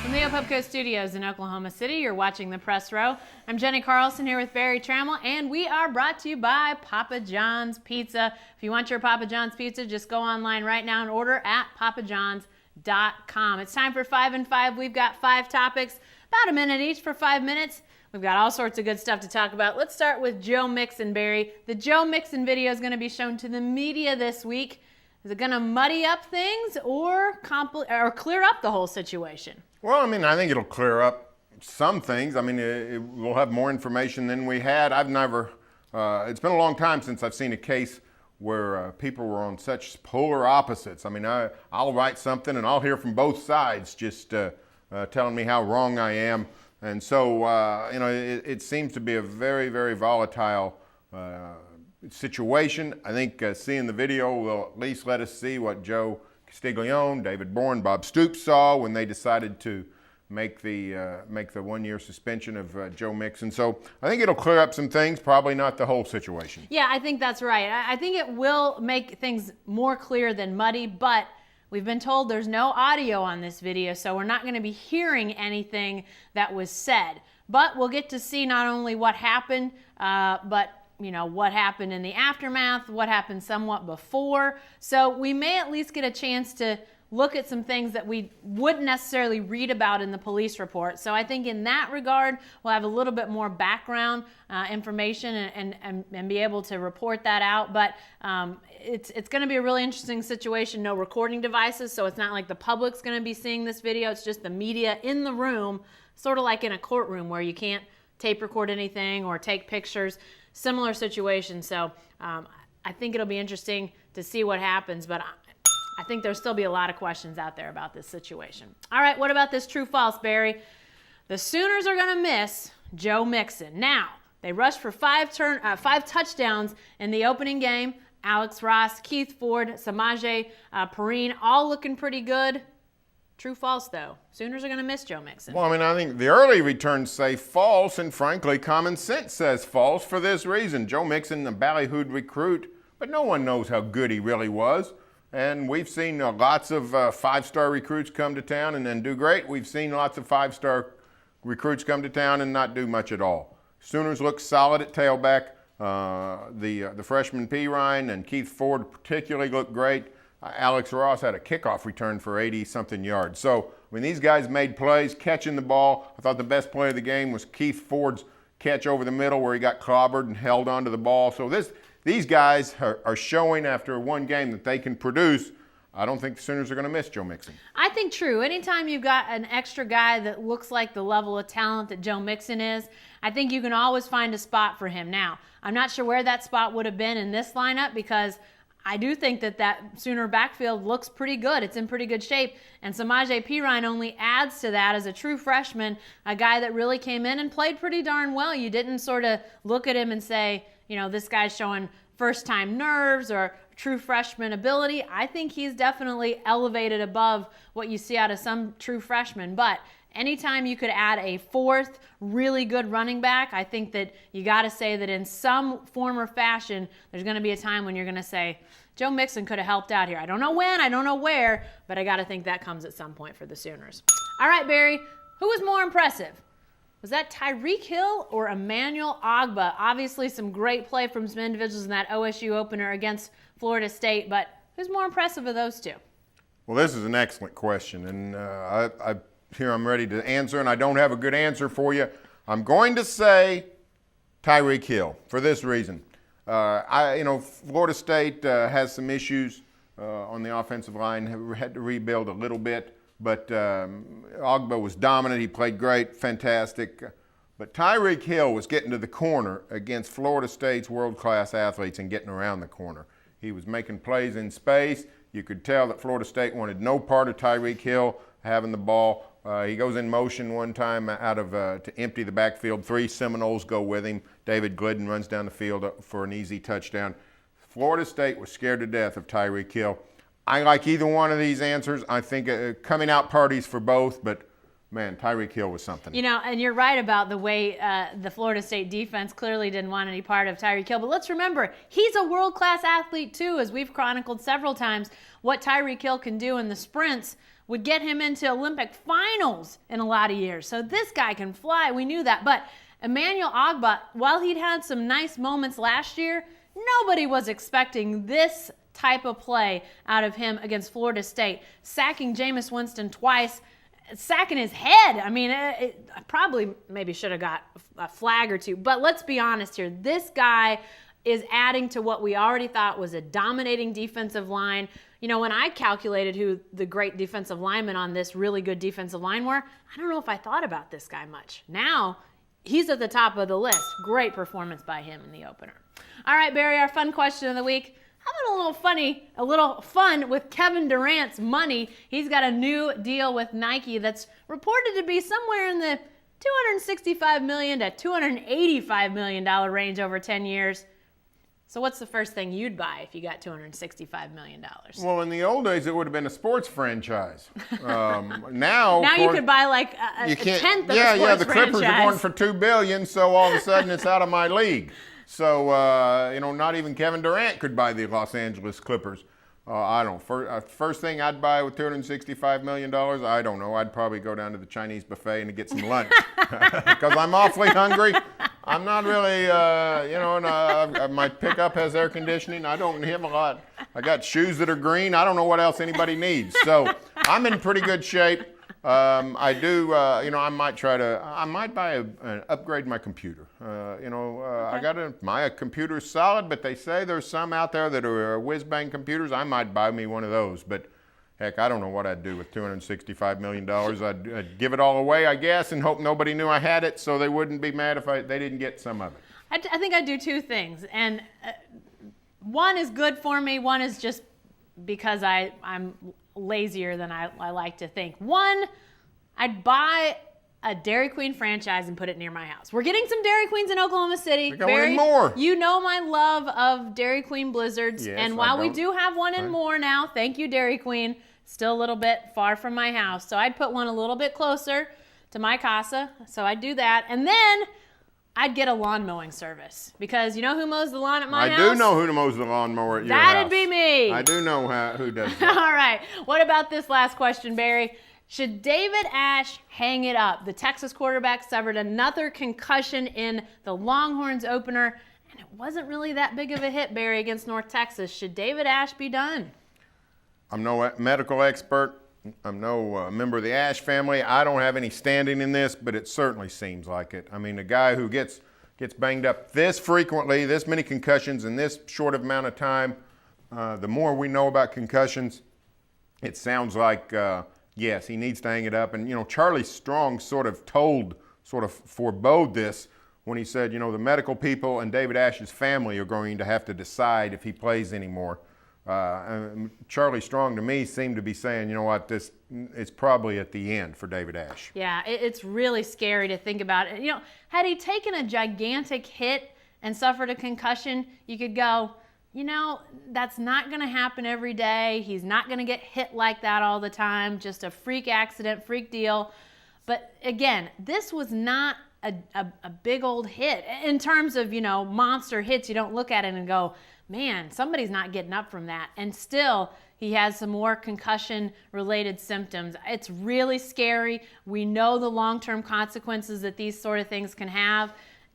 From the Opubco Studios in Oklahoma City, you're watching The Press Row. I'm Jenny Carlson here with Barry Trammell, and we are brought to you by Papa John's Pizza. If you want your Papa John's Pizza, just go online right now and order at papajohns.com. It's time for 5 and 5. We've got 5 topics, about a minute each for 5 minutes. We've got all sorts of good stuff to talk about. Let's start with Joe Mixon, Barry. The Joe Mixon video is going to be shown to the media this week. Is it going to muddy up things or clear up the whole situation? Well, I think it'll clear up some things. We'll have more information than we had. It's been a long time since I've seen a case where people were on such polar opposites. I'll write something and I'll hear from both sides just telling me how wrong I am. And so, it seems to be a very, very volatile situation. I think seeing the video will at least let us see what Joe Castiglione, David Bourne, Bob Stoops saw when they decided to make the 1-year suspension of Joe Mixon. So I think it'll clear up some things, probably not the whole situation. Yeah, I think that's right. I think it will make things more clear than muddy, but we've been told there's no audio on this video, so we're not going to be hearing anything that was said. But we'll get to see not only what happened, but what happened in the aftermath, what happened somewhat before. So we may at least get a chance to look at some things that we wouldn't necessarily read about in the police report. So I think in that regard, we'll have a little bit more background information and be able to report that out. But it's going to be a really interesting situation. No recording devices, so it's not like the public's going to be seeing this video. It's just the media in the room, sort of like in a courtroom where you can't tape record anything or take pictures. Similar situation. So I think it'll be interesting to see what happens, but I think there'll still be a lot of questions out there about this situation. All right, what about this true-false, Barry? The Sooners are going to miss Joe Mixon. Now, they rushed for 5 touchdowns in the opening game. Alex Ross, Keith Ford, Samaje Perine, all looking pretty good. True false, though. Sooners are going to miss Joe Mixon. Well, I think the early returns say false, and frankly, common sense says false for this reason. Joe Mixon, a ballyhooed recruit, but no one knows how good he really was. And we've seen lots of 5-star recruits come to town and then do great. We've seen lots of 5-star recruits come to town and not do much at all. Sooners look solid at tailback. The freshman Perine and Keith Ford particularly look great. Alex Ross had a kickoff return for 80-something yards. So, these guys made plays, catching the ball. I thought the best play of the game was Keith Ford's catch over the middle where he got clobbered and held onto the ball. So these guys are showing after one game that they can produce. I don't think the Sooners are going to miss Joe Mixon. I think true. Anytime you've got an extra guy that looks like the level of talent that Joe Mixon is, I think you can always find a spot for him. Now, I'm not sure where that spot would have been in this lineup because I do think that Sooner backfield looks pretty good. It's in pretty good shape. And Samaje Perine only adds to that as a true freshman, a guy that really came in and played pretty darn well. You didn't sort of look at him and say, this guy's showing first-time nerves or true freshman ability. I think he's definitely elevated above what you see out of some true freshmen. But anytime you could add a 4th really good running back, I think that you got to say that in some form or fashion, there's going to be a time when you're going to say, Joe Mixon could have helped out here. I don't know when, I don't know where, but I got to think that comes at some point for the Sooners. All right, Barry, who was more impressive? Was that Tyreek Hill or Emmanuel Ogbah? Obviously, some great play from some individuals in that OSU opener against Florida State, but who's more impressive of those two? Well, this is an excellent question, and I'm ready to answer, and I don't have a good answer for you. I'm going to say Tyreek Hill for this reason. Florida State has some issues on the offensive line, had to rebuild a little bit, but Ogbah was dominant. He played great, fantastic. But Tyreek Hill was getting to the corner against Florida State's world-class athletes and getting around the corner. He was making plays in space. You could tell that Florida State wanted no part of Tyreek Hill having the ball. He goes in motion one time to empty the backfield. 3 Seminoles go with him. David Glidden runs down the field for an easy touchdown. Florida State was scared to death of Tyreek Hill. I like either one of these answers. I think coming out parties for both, but man, Tyreek Hill was something. And you're right about the way the Florida State defense clearly didn't want any part of Tyreek Hill. But let's remember, he's a world-class athlete too, as we've chronicled several times. What Tyreek Hill can do in the sprints would get him into Olympic finals in a lot of years. So this guy can fly. We knew that. But Emmanuel Ogbah, while he'd had some nice moments last year, nobody was expecting this type of play out of him against Florida State. Sacking Jameis Winston twice, sacking his head. I mean, it probably maybe should have got a flag or two. But let's be honest here. This guy is adding to what we already thought was a dominating defensive line. You know, when I calculated who the great defensive linemen on this really good defensive line were, I don't know if I thought about this guy much. Now, he's at the top of the list. Great performance by him in the opener. All right, Barry, our fun question of the week. How about a little fun with Kevin Durant's money? He's got a new deal with Nike that's reported to be somewhere in the $265 million to $285 million range over 10 years. So what's the first thing you'd buy if you got $265 million? Well, in the old days, it would have been a sports franchise. Now you could buy like a tenth of a sports franchise. Yeah, the Clippers are going for $2 billion, so all of a sudden it's out of my league. So, not even Kevin Durant could buy the Los Angeles Clippers. I don't know. First thing I'd buy with $265 million, I don't know. I'd probably go down to the Chinese buffet and get some lunch because I'm awfully hungry. I'm not really, my pickup has air conditioning. I don't have a lot. I got shoes that are green. I don't know what else anybody needs. So I'm in pretty good shape. I do, I might upgrade my computer. My computer's solid, but they say there's some out there that are whiz-bang computers. I might buy me one of those, but heck, I don't know what I'd do with $265 million. I'd give it all away, I guess, and hope nobody knew I had it so they wouldn't be mad if they didn't get some of it. I think I'd do two things, and one is good for me. One is just because I'm lazier than I like to think. One, I'd buy a Dairy Queen franchise and put it near my house. We're getting some Dairy Queens in Oklahoma City. Barry, more. You know my love of Dairy Queen blizzards. Yes, and while we do have one in Moore now, thank you, Dairy Queen, still a little bit far from my house. So I'd put one a little bit closer to my casa. So I'd do that. And then I'd get a lawn mowing service because you know who mows the lawn at my house? I do know who mows the lawnmower at your house. That'd be me. I do know who does that. All right. What about this last question, Barry? Should David Ash hang it up? The Texas quarterback suffered another concussion in the Longhorns opener, and it wasn't really that big of a hit, Barry, against North Texas. Should David Ash be done? I'm no medical expert. I'm no member of the Ash family. I don't have any standing in this, but it certainly seems like it. I mean, a guy who gets banged up this frequently, this many concussions in this short amount of time, the more we know about concussions, it sounds like, yes, he needs to hang it up. And, Charlie Strong sort of forebode this when he said, the medical people and David Ash's family are going to have to decide if he plays anymore. Charlie Strong, to me, seemed to be saying, this is probably at the end for David Ash. Yeah, it's really scary to think about it. Had he taken a gigantic hit and suffered a concussion, you could go, that's not going to happen every day. He's not going to get hit like that all the time. Just a freak accident, freak deal. But again, this was not a big old hit. In terms of, monster hits, you don't look at it and go, man, somebody's not getting up from that. And still, he has some more concussion-related symptoms. It's really scary. We know the long-term consequences that these sort of things can have.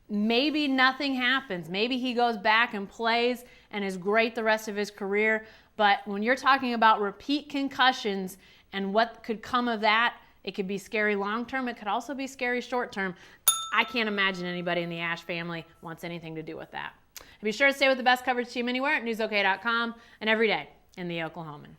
Maybe nothing happens. Maybe he goes back and plays and is great the rest of his career. But when you're talking about repeat concussions and what could come of that, it could be scary long-term. It could also be scary short-term. I can't imagine anybody in the Ash family wants anything to do with that. Be sure to stay with the best coverage team anywhere at newsok.com and every day in the Oklahoman.